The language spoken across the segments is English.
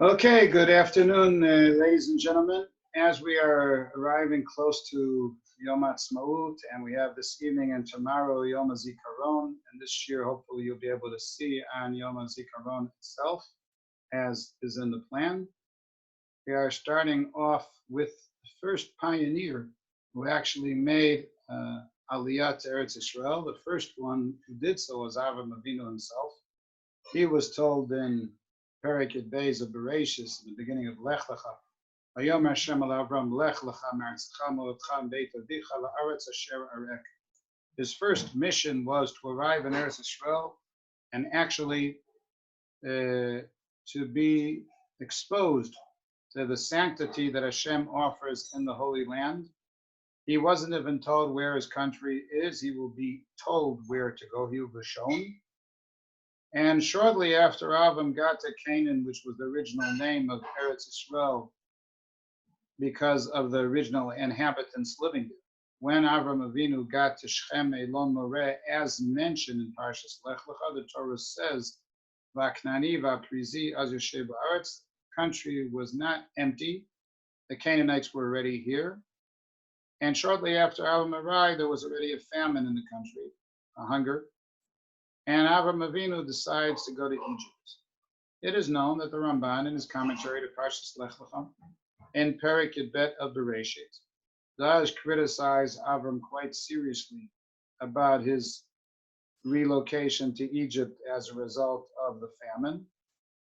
Okay, good afternoon, ladies and gentlemen. As we are arriving close to Yom Ha'atzmaut, and we have this evening and tomorrow Yom HaZikaron, and this year hopefully you'll be able to see on Yom HaZikaron itself, as is in the plan. We are starting off with the first pioneer who actually made Aliyah to Eretz Israel. The first one who did so was Avraham Avinu himself. He was told in Perek Yud Beis of Bereshis, in the beginning of Lech Lecha, Vayomer Hashem al Avram, Lech Lecha me'aretzecha mo'atcha beit avicha la'aretz asher arek. His first mission was to arrive in Eretz Israel and actually to be exposed to the sanctity that Hashem offers in the Holy Land. He wasn't even told where his country is. He will be told where to go. He will be shown. And shortly after Avram got to Canaan, which was the original name of Eretz Israel, because of the original inhabitants living there. When Avram Avinu got to Shechem Elon Moreh, as mentioned in Parshas Lech Lecha, the Torah says, "Va'knani va'prizi az yoshev ba'aretz." Country was not empty. The Canaanites were already here. And shortly after Avram arrived, there was already a famine in the country, a hunger. And Avram Avinu decides to go to Egypt. It is known that the Ramban, in his commentary to Parshas Lech Lecha, in Perek Yud Bet of Bereshit, does criticize Avram quite seriously about his relocation to Egypt as a result of the famine,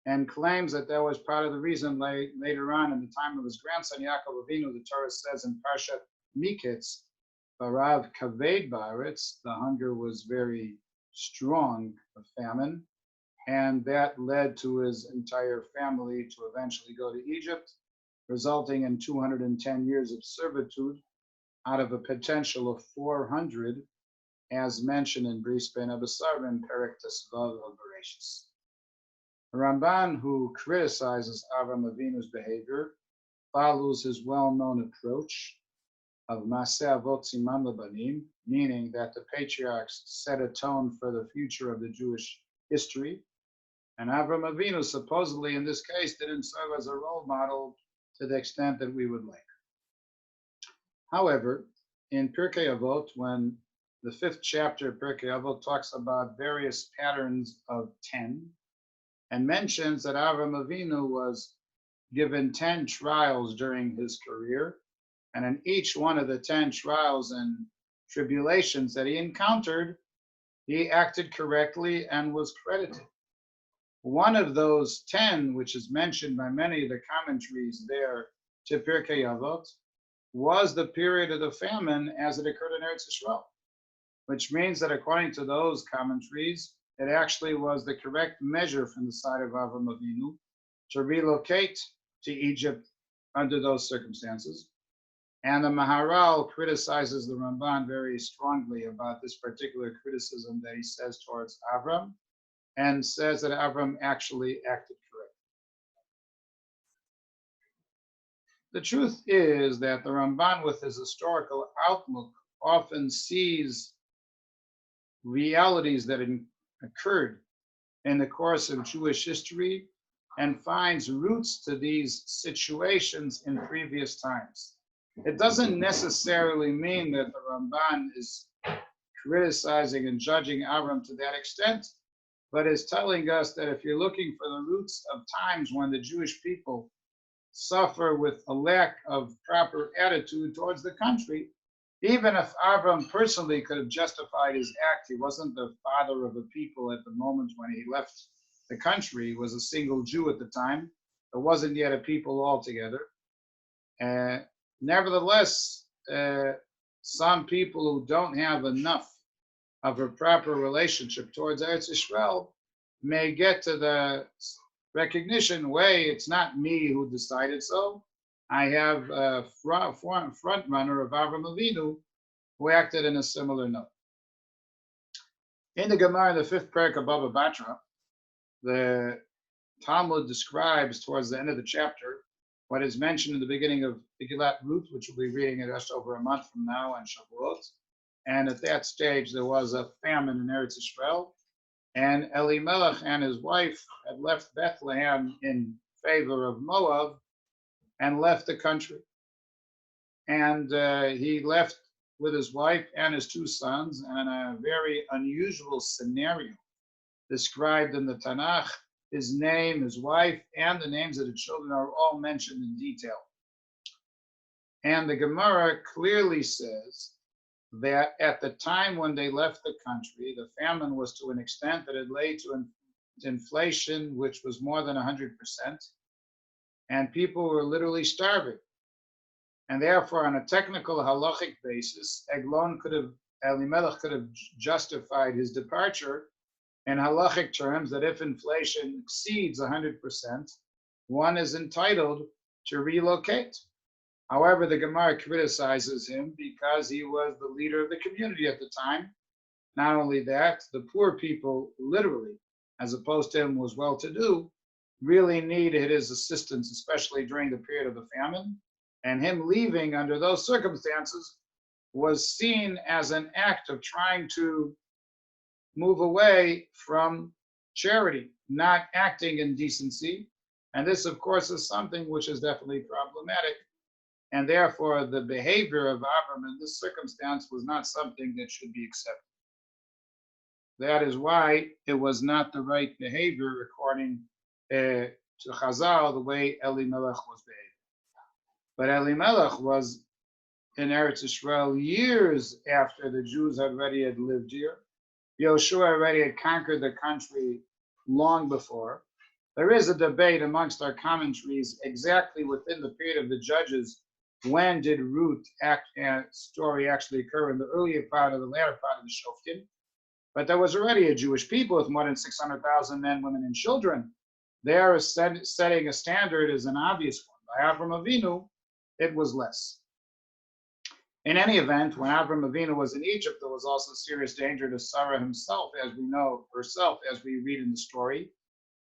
and claims that that was part of the reason later on in the time of his grandson Yaakov Avinu. The Torah says in Parshat Miketz, Barav Kaved Baaretz, the hunger was very strong, of famine, and that led to his entire family to eventually go to Egypt, resulting in 210 years of servitude out of a potential of 400, as mentioned in Bris Ben Abasar and Perek Tesvav of Bereshis. The Ramban, who criticizes Avram Avinu's behavior, follows his well-known approach of Maseh Avot Siman Lebanim, meaning that the patriarchs set a tone for the future of the Jewish history. And Avram Avinu supposedly in this case didn't serve as a role model to the extent that we would like. However, in Pirkei Avot, when the 5th chapter of Pirkei Avot talks about various patterns of 10 and mentions that Avram Avinu was given 10 trials during his career, and in each one of the 10 trials and tribulations that he encountered, he acted correctly and was credited. One of those 10, which is mentioned by many of the commentaries there to Pirkei Avot, was the period of the famine as it occurred in Eretz Israel, which means that according to those commentaries, it actually was the correct measure from the side of Avram Avinu to relocate to Egypt under those circumstances. And the Maharal criticizes the Ramban very strongly about this particular criticism that he says towards Avram, and says that Avram actually acted correctly. The truth is that the Ramban, with his historical outlook, often sees realities that occurred in the course of Jewish history and finds roots to these situations in previous times. It doesn't necessarily mean that the Ramban is criticizing and judging Avram to that extent, but is telling us that if you're looking for the roots of times when the Jewish people suffer with a lack of proper attitude towards the country, even if Avram personally could have justified his act, he wasn't the father of a people at the moment when he left the country. He was a single Jew at the time. There wasn't yet a people altogether. Nevertheless, some people who don't have enough of a proper relationship towards Eretz Israel may get to the recognition, way it's not me who decided so. I have a front runner of Avram Avinu who acted in a similar note. In the Gemara, the 5th parak of Baba Batra, the Talmud describes towards the end of the chapter what is mentioned in the beginning of Megillat Ruth, which we'll be reading in just over a month from now on Shavuot. And at that stage, there was a famine in Eretz Israel, and Elimelech and his wife had left Bethlehem in favor of Moab and left the country. And he left with his wife and his two sons in a very unusual scenario described in the Tanakh. His name, his wife, and the names of the children are all mentioned in detail. And the Gemara clearly says that at the time when they left the country, the famine was to an extent that it led to inflation, which was more than 100%, and people were literally starving. And therefore, on a technical halachic basis, Elimelech could have justified his departure in halachic terms that if inflation exceeds 100%, one is entitled to relocate. However, the Gemara criticizes him because he was the leader of the community at the time. Not only that, the poor people, literally, as opposed to him was well-to-do, really needed his assistance, especially during the period of the famine. And him leaving under those circumstances was seen as an act of trying to move away from charity, not acting in decency. And this, of course, is something which is definitely problematic. And therefore, the behavior of Avram in this circumstance was not something that should be accepted. That is why it was not the right behavior according to Chazal, the way Elimelech was behaving. But Elimelech was in Eretz Yisrael years after the Jews already had lived here. Yoshua already had conquered the country long before. There is a debate amongst our commentaries exactly within the period of the Judges. When did Ruth story actually occur, in the earlier part or the latter part of the Shoftim? But there was already a Jewish people with more than 600,000 men, women, and children. There, setting a standard is an obvious one. By Avram Avinu, it was less. In any event, when Avram Avinu was in Egypt, there was also serious danger to Sarah herself, as we read in the story.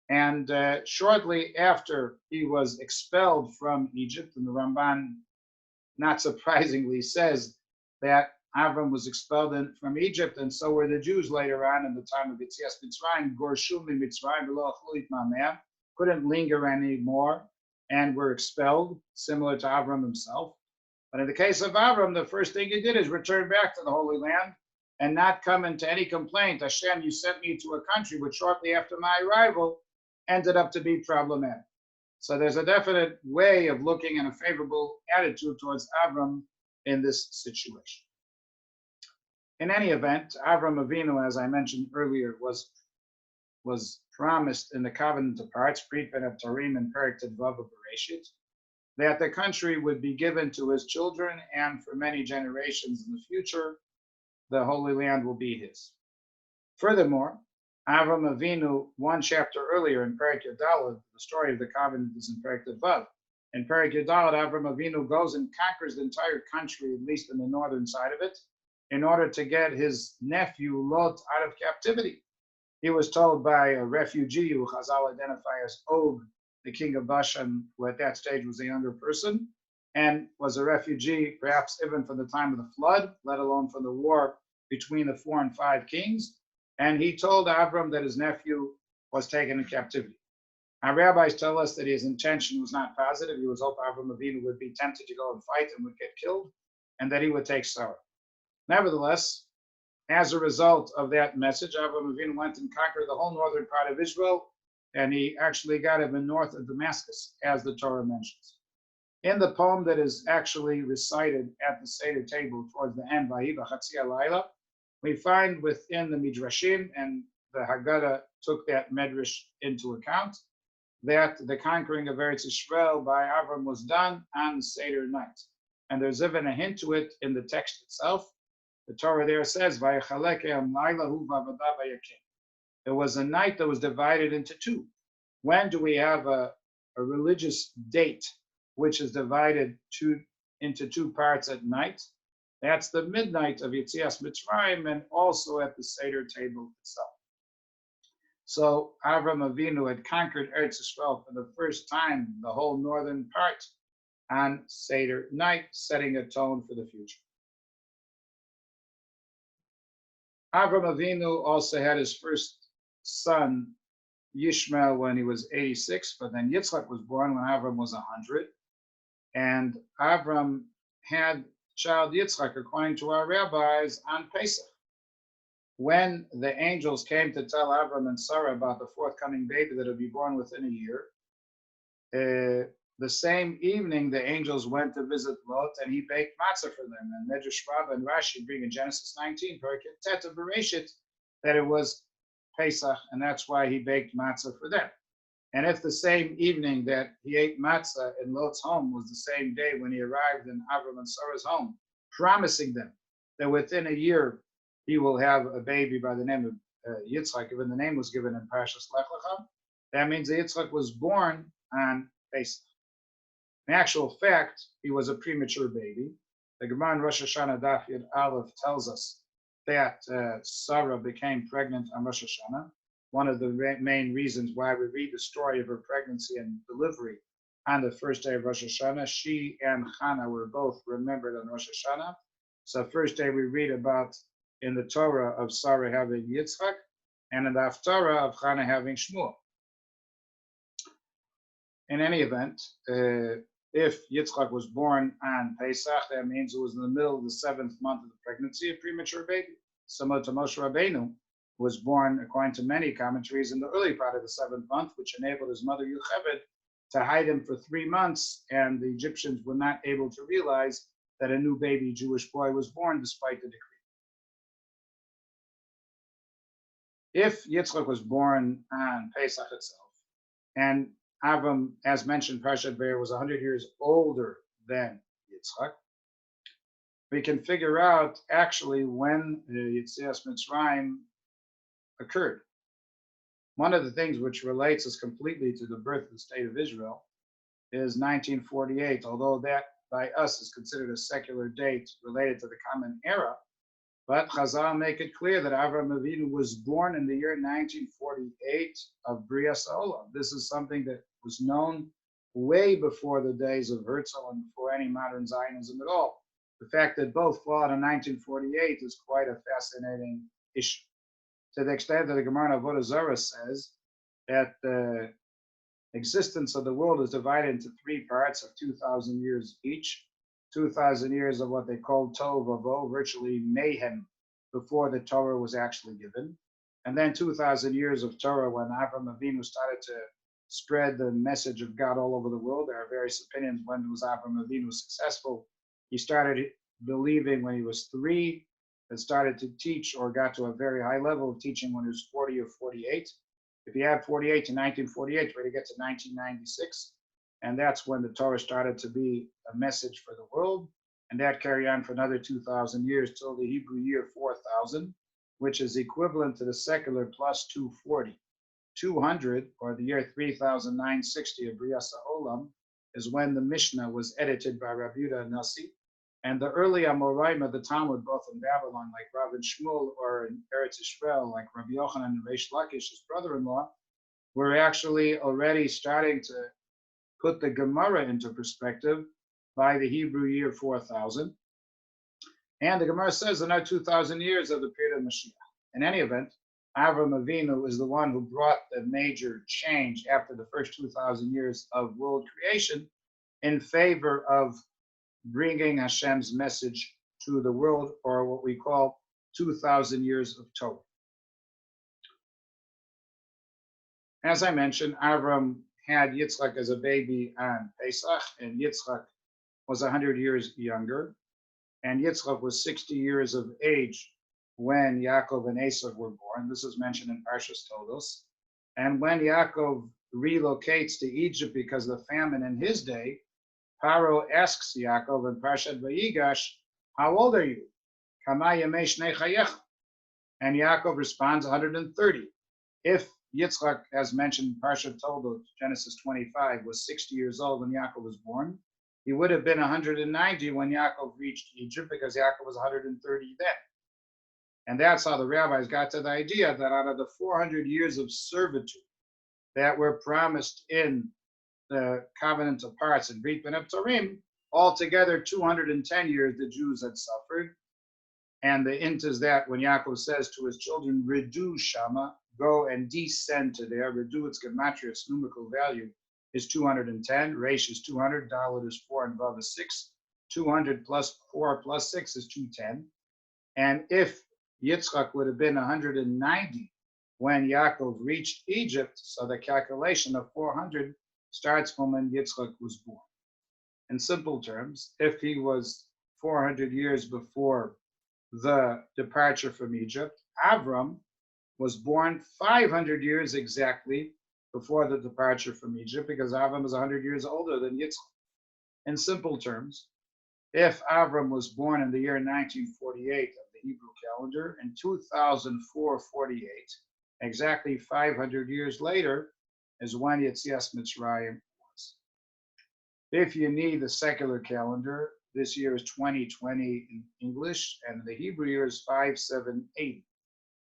And shortly after he was expelled from Egypt, and the Ramban, not surprisingly, says that Avram was expelled from Egypt, and so were the Jews later on in the time of Yetzias Mitzrayim. Gorshum Mitzrayim v'lo achlu itmameh, couldn't linger anymore, and were expelled, similar to Avram himself. But in the case of Avram, the first thing he did is return back to the Holy Land and not come into any complaint. Hashem, you sent me to a country which shortly after my arrival ended up to be problematic. So there's a definite way of looking in a favorable attitude towards Avram in this situation. In any event, Avram Avinu, as I mentioned earlier, was promised in the covenant of parts, Brit Ben Tarim and Perek Vav of Bereshit, that the country would be given to his children, and for many generations in the future, the Holy Land will be his. Furthermore, Avram Avinu, one chapter earlier in Perek Yudalad, the story of the covenant is in Perek Vav. In Perek Yudalad, Avram Avinu goes and conquers the entire country, at least in the northern side of it, in order to get his nephew Lot out of captivity. He was told by a refugee who Chazal identify as Og, the king of Bashan, who at that stage was a younger person, and was a refugee perhaps even from the time of the flood, let alone from the war between the 4 and 5 kings. And he told Avram that his nephew was taken in captivity. Our rabbis tell us that his intention was not positive. He was hoping Avram Avinu would be tempted to go and fight and would get killed, and that he would take Sarah. Nevertheless, as a result of that message, Avram Avinu went and conquered the whole northern part of Israel, and he actually got even north of Damascus, as the Torah mentions. In the poem that is actually recited at the Seder table towards the end, Vahi B'Chatzi Halayla, we find within the Midrashim, and the Haggadah took that Medrash into account, that the conquering of Eretz Yisrael by Avram was done on Seder night. And there's even a hint to it in the text itself. The Torah there says, it was a night that was divided into two. When do we have a religious date which is divided into two parts at night? That's the midnight of Yetzias Mitzrayim, and also at the Seder table itself. So Avram Avinu had conquered Eretz Yisrael for the first time, the whole northern part, on Seder night, setting a tone for the future. Avram Avinu also had his first son Yishmael when he was 86, but then Yitzchak was born when Avram was 100. And Avram had child Yitzchak, according to our rabbis, on Pesach. When the angels came to tell Avram and Sarah about the forthcoming baby that would be born within a year, the same evening the angels went to visit Lot and he baked matzah for them. And Medrash Rabbah and Rashi bring in Genesis 19, Tet of Bereshit, that it was Pesach, and that's why he baked matzah for them. And if the same evening that he ate matzah in Lot's home was the same day when he arrived in Avram and Sarah's home, promising them that within a year he will have a baby by the name of Yitzchak, even the name was given in Parshas Lech Lecha, that means that Yitzchak was born on Pesach. In actual fact, he was a premature baby. The Gemara in Rosh Hashanah Daf Yud Aleph tells us that Sarah became pregnant on Rosh Hashanah. One of the main reasons why we read the story of her pregnancy and delivery on the first day of Rosh Hashanah. She and Hannah were both remembered on Rosh Hashanah. So first day we read about in the Torah of Sarah having Yitzchak, and in the Haftarah of Hannah having Shmuel. In any event, if Yitzchak was born on Pesach, that means it was in the middle of the 7th month of the pregnancy, a premature baby. Similar to Moshe Rabbeinu, was born, according to many commentaries, in the early part of the 7th month, which enabled his mother Yocheved to hide him for 3 months, and the Egyptians were not able to realize that a new baby Jewish boy was born despite the decree. If Yitzchak was born on Pesach itself, and Avram, as mentioned, Parshat Be'er, was 100 years older than Yitzchak, we can figure out actually when Yetzias Mitzrayim occurred. One of the things which relates us completely to the birth of the state of Israel is 1948, although that by us is considered a secular date related to the Common Era. But Chazal make it clear that Avraham Avinu was born in the year 1948 of Brias Ha'olam. This is something that was known way before the days of Herzl and before any modern Zionism at all. The fact that both fall out in 1948 is quite a fascinating issue. To the extent that the Gemara in Avodah Zarah says that the existence of the world is divided into 3 parts of 2,000 years each. 2,000 years of what they called Tov Vavo, virtually mayhem, before the Torah was actually given. And then 2,000 years of Torah when Avraham Avinu started to spread the message of God all over the world. There are various opinions when was Avraham Avinu successful. He started believing when he was 3, and started to teach or got to a very high level of teaching when he was 40 or 48. If you add 48 to 1948, you're going to get to 1996. And that's when the Torah started to be a message for the world. And that carried on for another 2,000 years till the Hebrew year 4000, which is equivalent to the secular plus 240. 200, or the year 3960 of Brias Ha'olam, is when the Mishnah was edited by Rabbi Yehuda Nasi. And the early Amoraim of the Talmud, both in Babylon, like Rav and Shmuel, or in Eretz Yisrael, like Rabbi Yochanan and Reish Lakish, his brother-in-law, were actually already starting to put the Gemara into perspective by the Hebrew year 4000. And the Gemara says another 2,000 years of the period of Mashiach. In any event, Avraham Avinu is the one who brought the major change after the first 2,000 years of world creation in favor of bringing Hashem's message to the world, or what we call 2,000 years of Torah. As I mentioned, Avram had Yitzchak as a baby on Pesach, and Yitzchak was 100 years younger, and Yitzchak was 60 years of age when Yaakov and Esav were born. This is mentioned in Parshas Toldos. And when Yaakov relocates to Egypt because of the famine in his day, Paro asks Yaakov in Parshat Vayigash, "How old are you?" Kama yemei shnei chayecha. And Yaakov responds, 130. If Yitzchak, as mentioned in Parshat Toldos, Genesis 25, was 60 years old when Yaakov was born, he would have been 190 when Yaakov reached Egypt, because Yaakov was 130 then. And that's how the rabbis got to the idea that out of the 400 years of servitude that were promised in the covenant of parts and Brit Ben Ebtorim, altogether 210 years the Jews had suffered. And the int is that when Yaakov says to his children, Ridu Shama, go and descend to there. Redu, its gematria, its numerical value is 210. Resh is 200. Dalet is 4 and Vav is 6. 200 plus 4 plus 6 is 210. And if Yitzchak would have been 190 when Yaakov reached Egypt, so the calculation of 400 starts from when Yitzchak was born. In simple terms, if he was 400 years before the departure from Egypt, Avram was born 500 years exactly before the departure from Egypt, because Avram is 100 years older than Yitzchak. In simple terms, if Avram was born in the year 1948 of the Hebrew calendar, in 2048, exactly 500 years later, is when Yetzias Mitzrayim was. If you need the secular calendar, this year is 2020 in English, and the Hebrew year is 5780,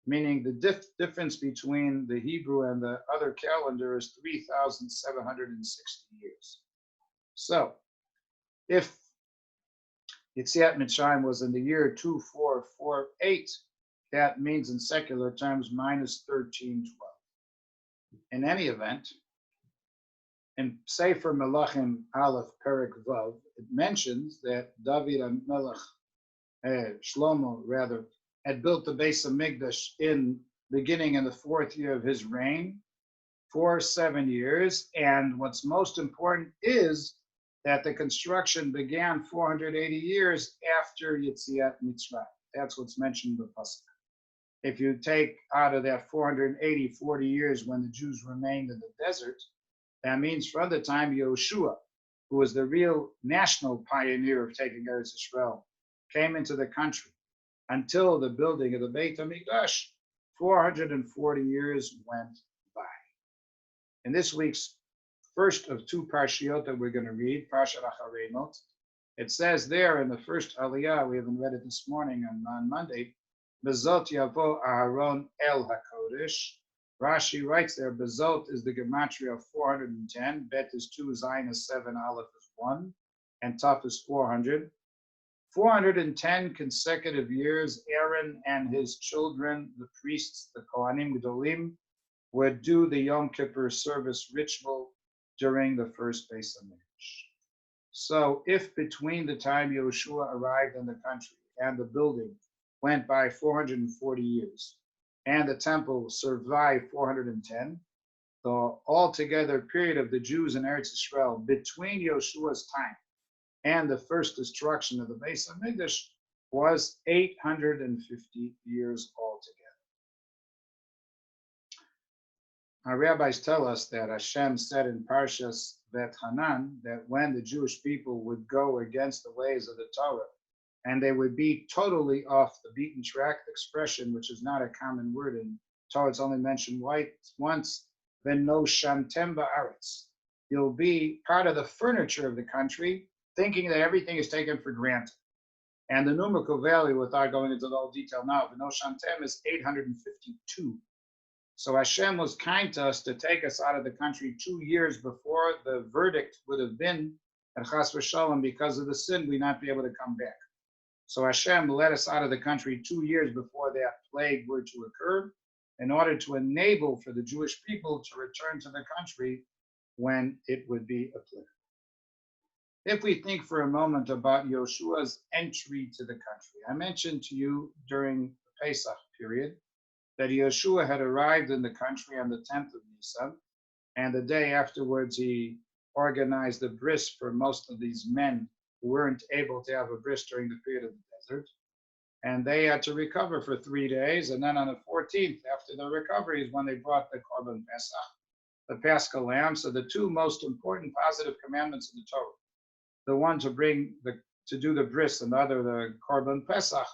meaning the difference between the Hebrew and the other calendar is 3,760 years. So, if Yetziat Mitzrayim was in the year 2448, that means in secular terms minus 1312. In any event, in Sefer Melachim Aleph Perek Vav, it mentions that David HaMelech, Shlomo rather, had built the Beis HaMikdash beginning in the 4th year of his reign for 7 years. And what's most important is that the construction began 480 years after Yetziat Mitzrayim. That's what's mentioned in the Pasuk. If you take out of that 480, 40 years when the Jews remained in the desert, that means from the time Yoshua, who was the real national pioneer of taking Eretz Yisrael, came into the country until the building of the Beit HaMikdash, 440 years went by. In this week's first of 2 parshiot that we're going to read, Parshat Acharei Mot, it says there in the first Aliyah, we haven't read it this morning on Monday, Bezot Yavo Aharon El HaKodesh. Rashi writes there, Bezot is the gematria of 410, Bet is 2, Zayin is 7, Aleph is 1, and Taf is 400. 410 consecutive years, Aaron and his children, the priests, the Kohanim Gedolim, would do the Yom Kippur service ritual during the first Beis HaMikdash. So if between the time Yoshua arrived in the country and the building went by 440 years, and the temple survived 410, the altogether period of the Jews in Eretz Yisrael between Yoshua's time and the first destruction of the Beis HaMikdash was 850 years altogether. Our rabbis tell us that Hashem said in Parshas Bet Hanan that when the Jewish people would go against the ways of the Torah, and they would be totally off the beaten track, expression, which is not a common word in Torah, it's only mentioned once, then no shantem ba'aretz. You'll be part of the furniture of the country, thinking that everything is taken for granted. And the numerical value, without going into all detail now, the no shantem is 852. So Hashem was kind to us to take us out of the country 2 years before the verdict would have been that Chas v'Shalom, because of the sin, we not be able to come back. So Hashem let us out of the country 2 years before that plague were to occur, in order to enable for the Jewish people to return to the country when it would be applicable. If we think for a moment about Yoshua's entry to the country, I mentioned to you during the Pesach period that Yoshua had arrived in the country on the 10th of Nisan, and the day afterwards he organized a bris for most of these men who weren't able to have a bris during the period of the desert. And they had to recover for 3 days. And then on the 14th, after the recovery, is when they brought the Korban Pesach, the Paschal lamb. So the 2 most important positive commandments of the Torah, the one to do the bris and the other, the Korban Pesach,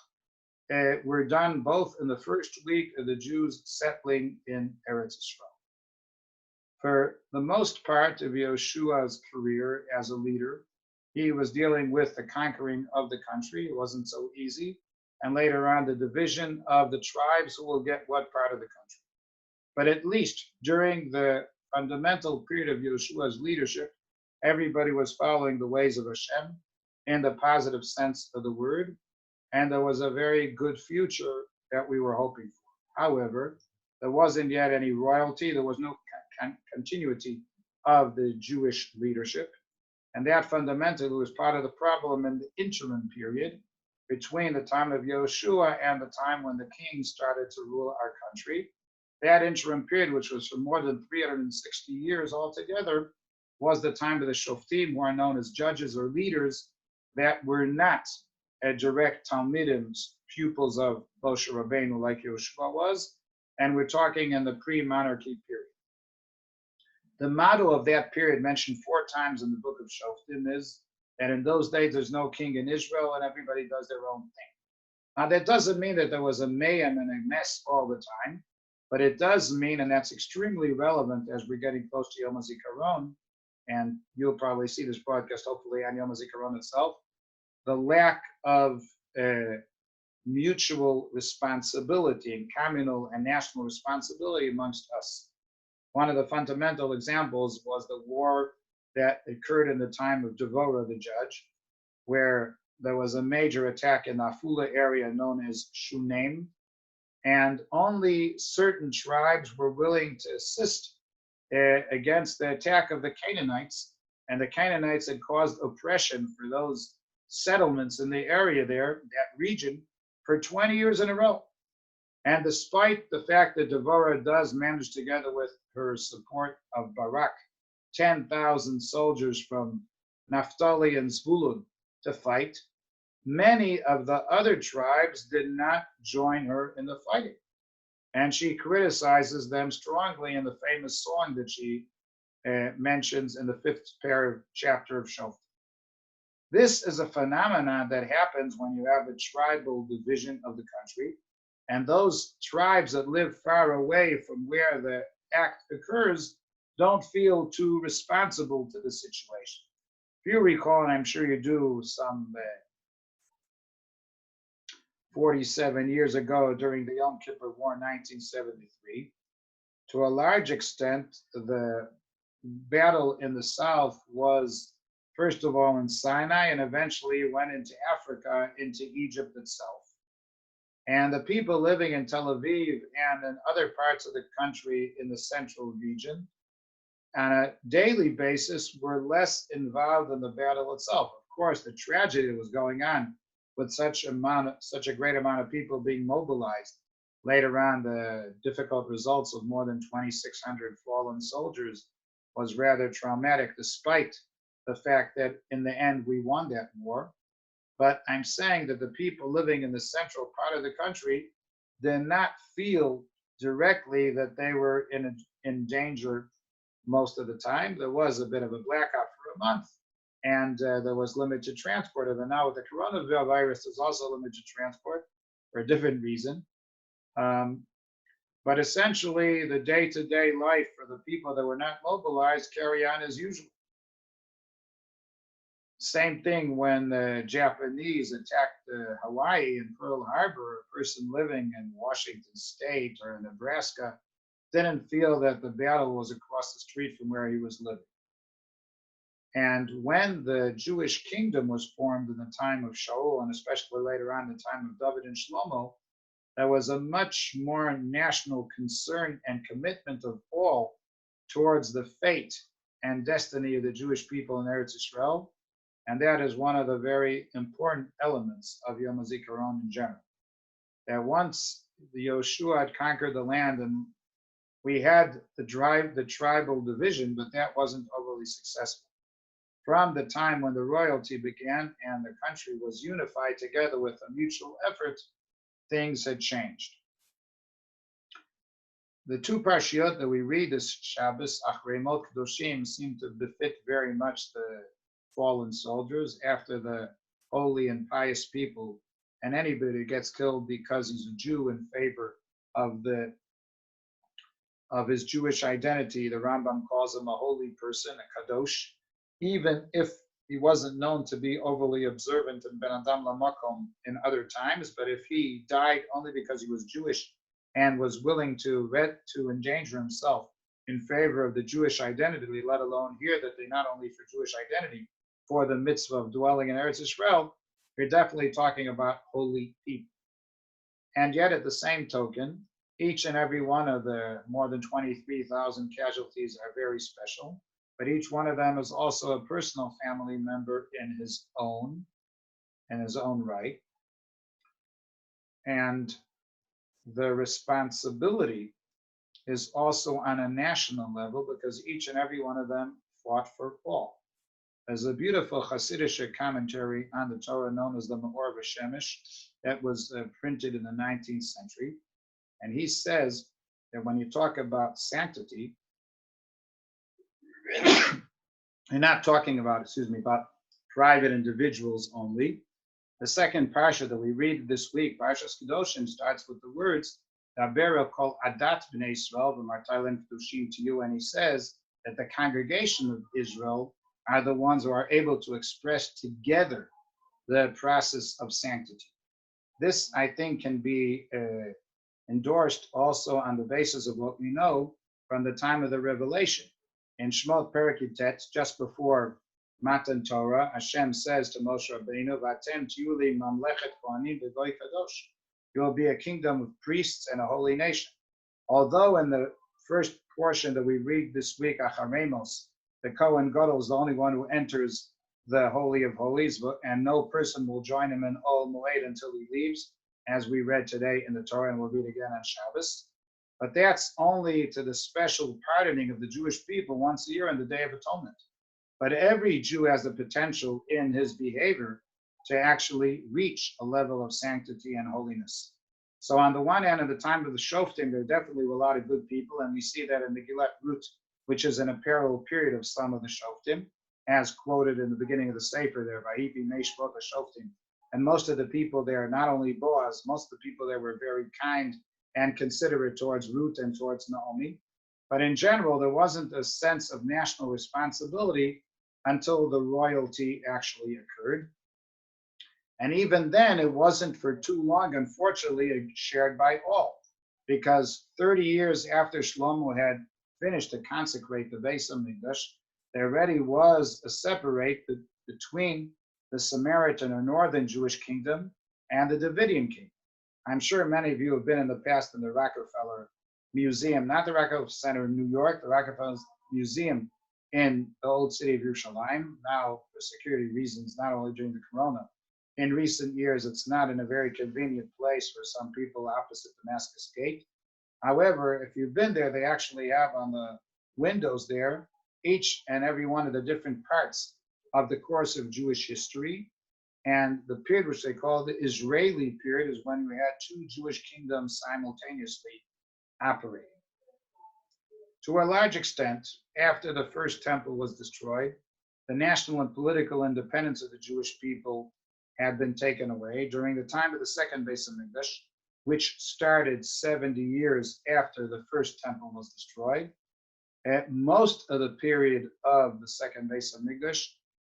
were done both in the first week of the Jews settling in Eretz Yisrael. For the most part of Yoshua's career as a leader, he was dealing with the conquering of the country. It wasn't so easy. And later on, the division of the tribes who will get what part of the country. But at least during the fundamental period of Yoshua's leadership, everybody was following the ways of Hashem in the positive sense of the word. And there was a very good future that we were hoping for. However, There wasn't yet any royalty. There was no continuity of the Jewish leadership. And that fundamentally was part of the problem in the interim period between the time of Yehoshua and the time when the king started to rule our country. That interim period, which was for more than 360 years altogether, was the time of the Shoftim, who are known as judges or leaders, that were not a direct Talmidim, pupils of Moshe Rabbeinu like Yehoshua was, and we're talking in the pre-monarchy period. The motto of that period, mentioned 4 times in the book of Shoftim, is that in those days there's no king in Israel and everybody does their own thing. Now that doesn't mean that there was a mayhem and a mess all the time, but it does mean, and that's extremely relevant as we're getting close to Yom HaZikaron, and you'll probably see this broadcast hopefully on Yom HaZikaron itself, the lack of mutual responsibility and communal and national responsibility amongst us. One of the fundamental examples was the war that occurred in the time of Devorah the judge, where there was a major attack in the Afula area known as Shunem, and only certain tribes were willing to assist against the attack of the Canaanites, and the Canaanites had caused oppression for those settlements in the area there, that region, for 20 years in a row. And despite the fact that Devorah does manage, together with her support of Barak, 10,000 soldiers from Naphtali and Zvulun to fight, many of the other tribes did not join her in the fighting. And she criticizes them strongly in the famous song that she mentions in the 5th chapter of Shoftim. This is a phenomenon that happens when you have a tribal division of the country, and those tribes that live far away from where the act occurs don't feel too responsible to the situation. If you recall, and I'm sure you do, some 47 years ago during the Yom Kippur War, 1973, to a large extent, the battle in the south was, first of all, in Sinai, and eventually went into Africa, into Egypt itself. And the people living in Tel Aviv and in other parts of the country in the central region, on a daily basis, were less involved in the battle itself. Of course, the tragedy that was going on with such a great amount of people being mobilized. Later on, the difficult results of more than 2,600 fallen soldiers was rather traumatic, despite the fact that in the end we won that war. But I'm saying that the people living in the central part of the country did not feel directly that they were in danger most of the time. There was a bit of a blackout for a month, and there was limited transport. And now with the coronavirus, there's also limited transport for a different reason. But essentially, the day-to-day life for the people that were not mobilized carry on as usual. Same thing when the Japanese attacked Hawaii and Pearl Harbor. A person living in Washington State or Nebraska didn't feel that the battle was across the street from where he was living. And when the Jewish kingdom was formed in the time of Shaul, and especially later on in the time of David and Shlomo, there was a much more national concern and commitment of all towards the fate and destiny of the Jewish people in Eretz Yisrael. And that is one of the very important elements of Yom HaZikaron in general. That once the Yehoshua had conquered the land, and we had the tribal division, but that wasn't overly successful. From the time when the royalty began and the country was unified together with a mutual effort, things had changed. The 2 parshiot that we read this Shabbos, Achrei Mot Kedoshim, seem to befit very much the fallen soldiers after the holy and pious people, and anybody who gets killed because he's a Jew in favor of his Jewish identity. The Rambam calls him a holy person, a kadosh, even if he wasn't known to be overly observant in Ben Adam Lamakom in other times. But if he died only because he was Jewish and was willing to endanger himself in favor of the Jewish identity, let alone here that they not only for Jewish identity, for the mitzvah of dwelling in Eretz Yisrael, we're definitely talking about holy people. And yet, at the same token, Each and every one of the more than 23,000 casualties are very special, but each one of them is also a personal family member in his own right. And the responsibility is also on a national level because each and every one of them fought for all. There's a beautiful Hasidic commentary on the Torah known as the Me'or V'Shemesh that was printed in the 19th century. And he says that when you talk about sanctity, you're not talking about, about private individuals only. The second parsha that we read this week, Parshas Kedoshim, starts with the words, Daber kol adat b'nei Yisrael v'martaylim kedushim to you, and he says that the congregation of Israel are the ones who are able to express together the process of sanctity. This, I think, can be endorsed also on the basis of what we know from the time of the revelation. In Shemot Perek Yutet, just before Matan Torah, Hashem says to Moshe Rabbeinu, "Vatem tiyu li mamlechet kohanim v'goy kadosh." You will be a kingdom of priests and a holy nation. Although in the first portion that we read this week, Acharemos, the Kohen Gadol is the only one who enters the Holy of Holies, and no person will join him in Ol Moed until he leaves, as we read today in the Torah, and we'll read again on Shabbos. But that's only to the special pardoning of the Jewish people once a year on the Day of Atonement. But every Jew has the potential in his behavior to actually reach a level of sanctity and holiness. So on the one hand, at the time of the Shoftim, there definitely were a lot of good people, and we see that in Megillat Ruth, which is in a parallel period of some of the Shoftim, as quoted in the beginning of the Sefer there, Vahivi Meshvot Shoftim. And most of the people there, not only Boaz, most of the people there were very kind and considerate towards Ruth and towards Naomi. But in general, there wasn't a sense of national responsibility until the royalty actually occurred. And even then, it wasn't for too long, unfortunately, shared by all, because 30 years after Shlomo had finished to consecrate the Beis HaMikdash, there already was a separate between the Samaritan or Northern Jewish kingdom and the Davidian kingdom. I'm sure many of you have been in the past in the Rockefeller Museum, not the Rockefeller Center in New York, the Rockefeller Museum in the old city of Yerushalayim. Now, for security reasons, not only during the Corona, in recent years, it's not in a very convenient place for some people opposite Damascus Gate. However, if you've been there, they actually have on the windows there each and every one of the different parts of the course of Jewish history. And the period which they call the Israeli period is when we had two Jewish kingdoms simultaneously operating. To a large extent, after the first temple was destroyed, the national and political independence of the Jewish people had been taken away during the time of the second Beis HaMikdash, which started 70 years after the first temple was destroyed. At most of the period of the second Beis HaMikdash,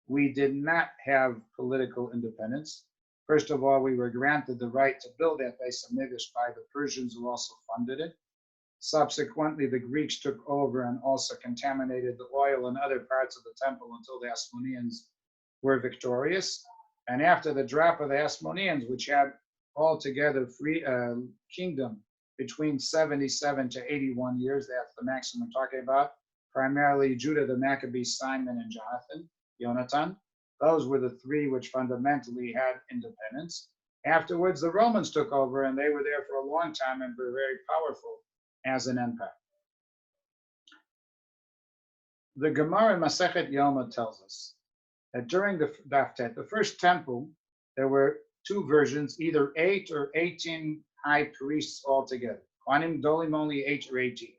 we did not have political independence. First of all, we were granted the right to build that Beis HaMikdash by the Persians who also funded it. Subsequently, the Greeks took over and also contaminated the oil and other parts of the temple until the Hasmoneans were victorious. And after the drop of the Hasmoneans, which had altogether free kingdom between 77 to 81 years, that's the maximum we're talking about, primarily Judah, the Maccabees, Simon, and Jonathan. Those were the three which fundamentally had independence. Afterwards, the Romans took over, and they were there for a long time and were very powerful as an empire. The Gemara in Masechet Yoma tells us that during the Daftet, the first temple, there were two versions, either 8 or 18 high priests altogether. Kohanim Dolim only 8 or 18.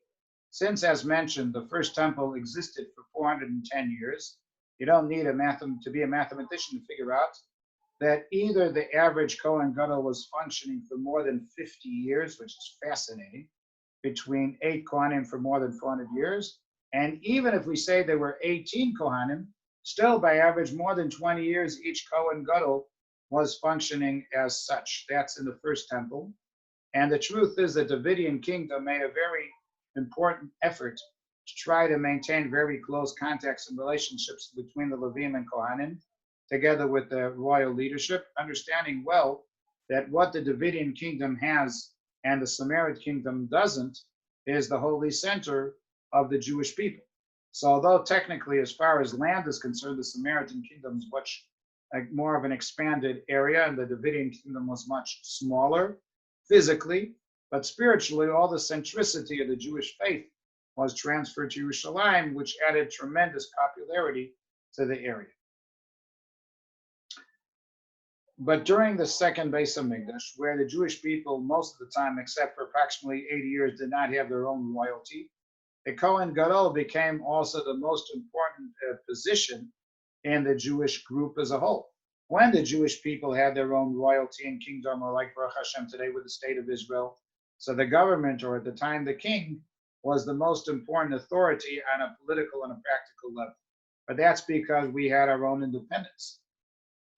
Since, as mentioned, the first temple existed for 410 years, you don't need to be a mathematician to figure out that either the average Kohen Gadol was functioning for more than 50 years, which is fascinating, between 8 Kohanim for more than 400 years, and even if we say there were 18 Kohanim, still by average more than 20 years, each Kohen Gadol was functioning as such. That's in the first temple. And the truth is that the Davidian kingdom made a very important effort to try to maintain very close contacts and relationships between the Levim and Kohanim, together with the royal leadership, understanding well that what the Davidian kingdom has and the Samaritan kingdom doesn't, is the holy center of the Jewish people. So although technically, as far as land is concerned, the Samaritan kingdom is much more of an expanded area, and the Davidian kingdom was much smaller physically, but spiritually, all the centricity of the Jewish faith was transferred to Yerushalayim, which added tremendous popularity to the area. But during the second Beis Hamikdash, where the Jewish people, most of the time, except for approximately 80 years, did not have their own royalty, the Kohen Gadol became also the most important position in the Jewish group as a whole. When the Jewish people had their own royalty and kingdom, or like Baruch Hashem today with the state of Israel, so the government, or at the time the king, was the most important authority on a political and a practical level. But that's because we had our own independence.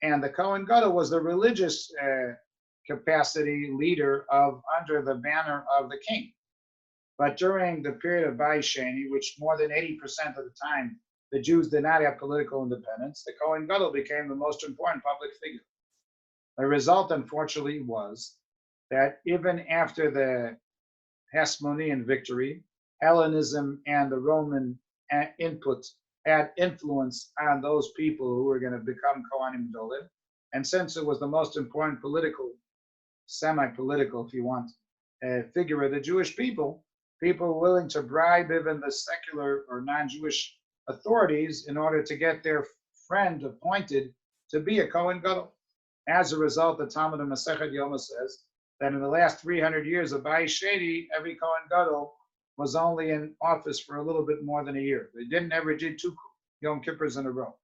And the Kohen Gadol was the religious capacity leader under the banner of the king. But during the period of Bayis Sheni, which more than 80% of the time the Jews did not have political independence, the Kohen Gadol became the most important public figure. The result, unfortunately, was that even after the Hasmonean victory, Hellenism and the Roman input had influence on those people who were going to become Kohanim Gedolim. And since it was the most important political, semi-political, if you want, figure of the Jewish people, people were willing to bribe even the secular or non-Jewish authorities in order to get their friend appointed to be a Kohen Gadol. As a result, the Talmud of Masechet Yoma says that in the last 300 years of Bayis Sheni, every Kohen Gadol was only in office for a little bit more than a year. They didn't ever do 2 Yom Kippurs in a row.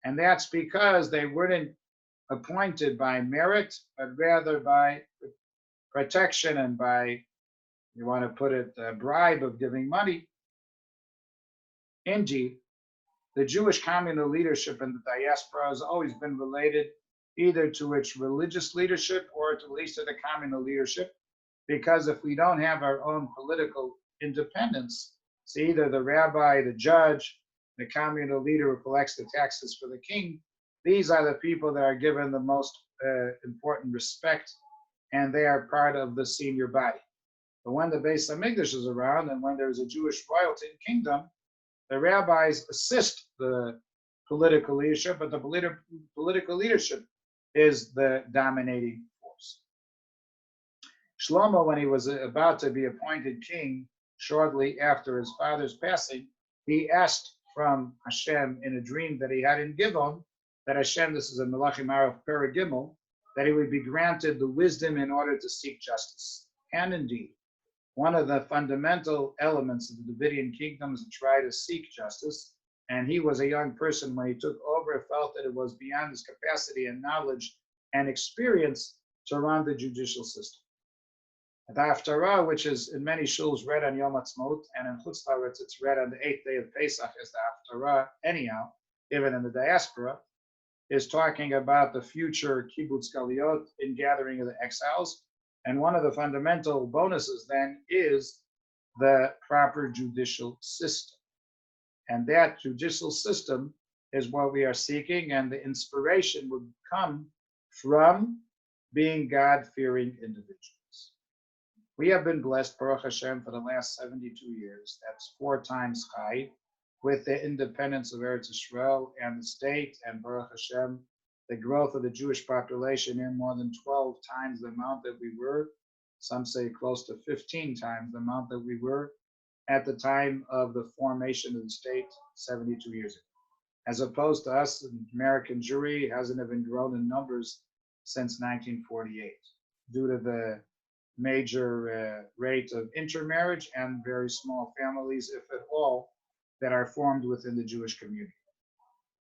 And that's because they weren't appointed by merit, but rather by protection and by, you want to put it, a bribe of giving money. Indeed, the Jewish communal leadership in the diaspora has always been related either to its religious leadership or at least to the communal leadership, because if we don't have our own political independence, it's either the rabbi, the judge, the communal leader who collects the taxes for the king. These are the people that are given the most important respect, and they are part of the senior body. But when the Beis Hamikdash is around and when there's a Jewish royalty and kingdom, the rabbis assist the political leadership, but the political leadership is the dominating force. Shlomo, when he was about to be appointed king shortly after his father's passing, he asked from Hashem in a dream that he had in Givon, that Hashem, this is in Melachim Araf Perek Gimel, that he would be granted the wisdom in order to seek justice. And indeed, one of the fundamental elements of the Davidian kingdom is to try to seek justice. And he was a young person when he took over, felt that it was beyond his capacity and knowledge and experience to run the judicial system. The Haftarah, which is in many shuls read on Yom Ha'atzmaut, and in Chutz La'aretz it's read on the 8th day of Pesach as the Haftarah anyhow, even in the diaspora, is talking about the future kibbutz galiyot in gathering of the exiles. And one of the fundamental bonuses then is the proper judicial system. And that judicial system is what we are seeking, and the inspiration would come from being God-fearing individuals. We have been blessed, Baruch Hashem, for the last 72 years. That's 4 times Chai, with the independence of Eretz Yisrael and the state, and Baruch Hashem, the growth of the Jewish population in more than 12 times the amount that we were. Some say close to 15 times the amount that we were at the time of the formation of the state 72 years ago. As opposed to us, the American Jewry hasn't even grown in numbers since 1948 due to the major rate of intermarriage and very small families, if at all, that are formed within the Jewish community.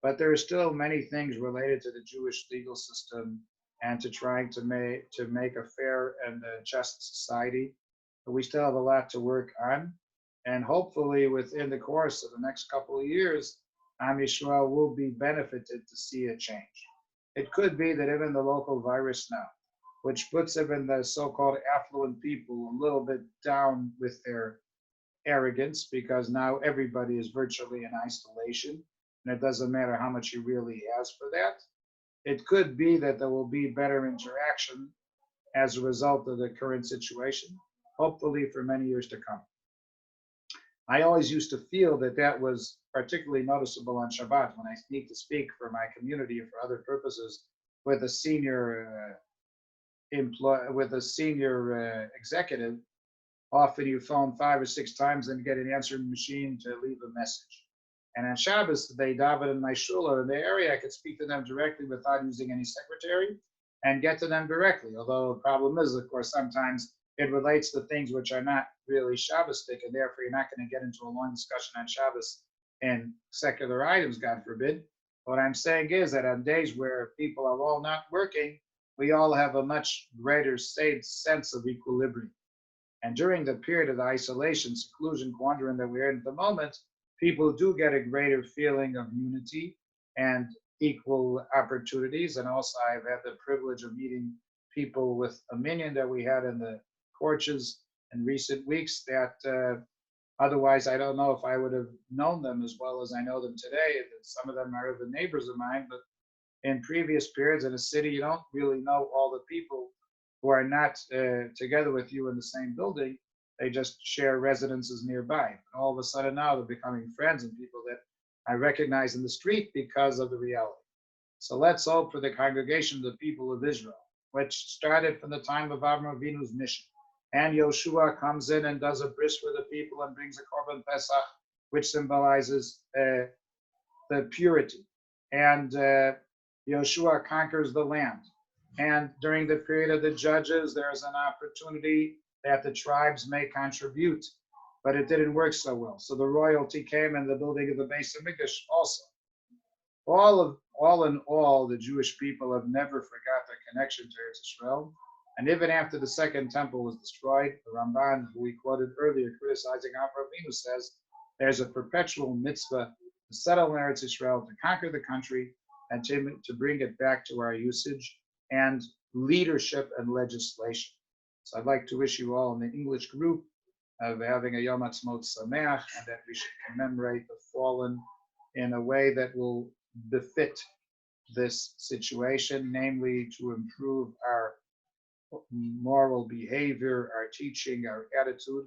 But there are still many things related to the Jewish legal system and to trying to make a fair and just society. But we still have a lot to work on. And hopefully within the course of the next couple of years, Am Yisrael will be benefited to see a change. It could be that even the local virus now, which puts even the so-called affluent people a little bit down with their arrogance, because now everybody is virtually in isolation, and it doesn't matter how much he really has for that. It could be that there will be better interaction as a result of the current situation, hopefully for many years to come. I always used to feel that that was particularly noticeable on Shabbat when I need to speak for my community or for other purposes with a senior executive. Often you phone 5 or 6 times and get an answering machine to leave a message. And on Shabbos, they daven in my shul or in the area, I could speak to them directly without using any secretary and get to them directly. Although the problem is, of course, sometimes it relates to things which are not really Shabbos-tic, and therefore you're not going to get into a long discussion on Shabbos and secular items, God forbid. What I'm saying is that on days where people are all not working, we all have a much greater sense of equilibrium. And during the period of the isolation, seclusion, quandary that we're in at the moment, people do get a greater feeling of unity and equal opportunities. And also, I've had the privilege of meeting people with a minyan that we had in the porches in recent weeks that otherwise I don't know if I would have known them as well as I know them today. Some of them are even neighbors of mine, but in previous periods in a city, you don't really know all the people who are not together with you in the same building. They just share residences nearby. And all of a sudden now they're becoming friends and people that I recognize in the street because of the reality. So let's hope for the congregation of the people of Israel, which started from the time of Avraham Avinu's mission. And Yoshua comes in and does a bris for the people and brings a korban pesach, which symbolizes the purity. And Yoshua conquers the land. And during the period of the judges, there's an opportunity that the tribes may contribute, but it didn't work so well. So the royalty came in the building of the Beis Hamikdash also. All in all, the Jewish people have never forgot their connection to Eretz Israel. And even after the second temple was destroyed, the Ramban, who we quoted earlier, criticizing Avraham Avinu, says there's a perpetual mitzvah to settle in Eretz Israel, to conquer the country, and to bring it back to our usage and leadership and legislation. So I'd like to wish you all in the English group of having a Yom Ha'atzmaut Sameach, and that we should commemorate the fallen in a way that will befit this situation, namely to improve our moral behavior, our teaching, our attitude,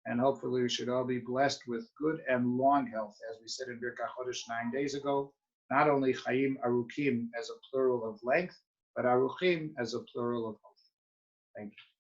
and hopefully we should all be blessed with good and long health, as we said in Birkat Chodesh 9 days ago, not only Chaim Aruchim as a plural of length, but Aruchim as a plural of health. Thank you.